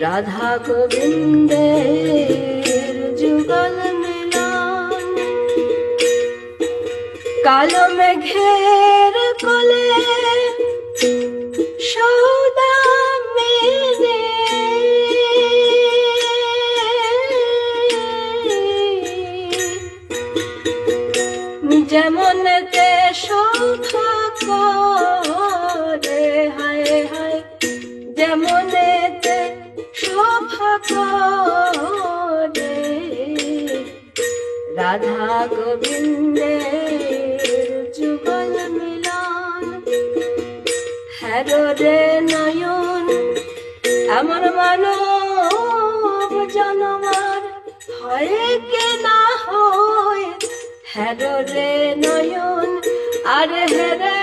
রাধা গোবিন্দের যুগল মিলন। কালো মেঘের কোলে সৌদামিনী, যেমনতে শোভা করে, হায় হায় যেমনতে শোভা করে, রাধা গোবিন্দের যুগল মিলন। হ্যারো রে নয়ন এমন মানব জনমার হয় কি না হয়, হ্যারো রে নয়ন আর হেরে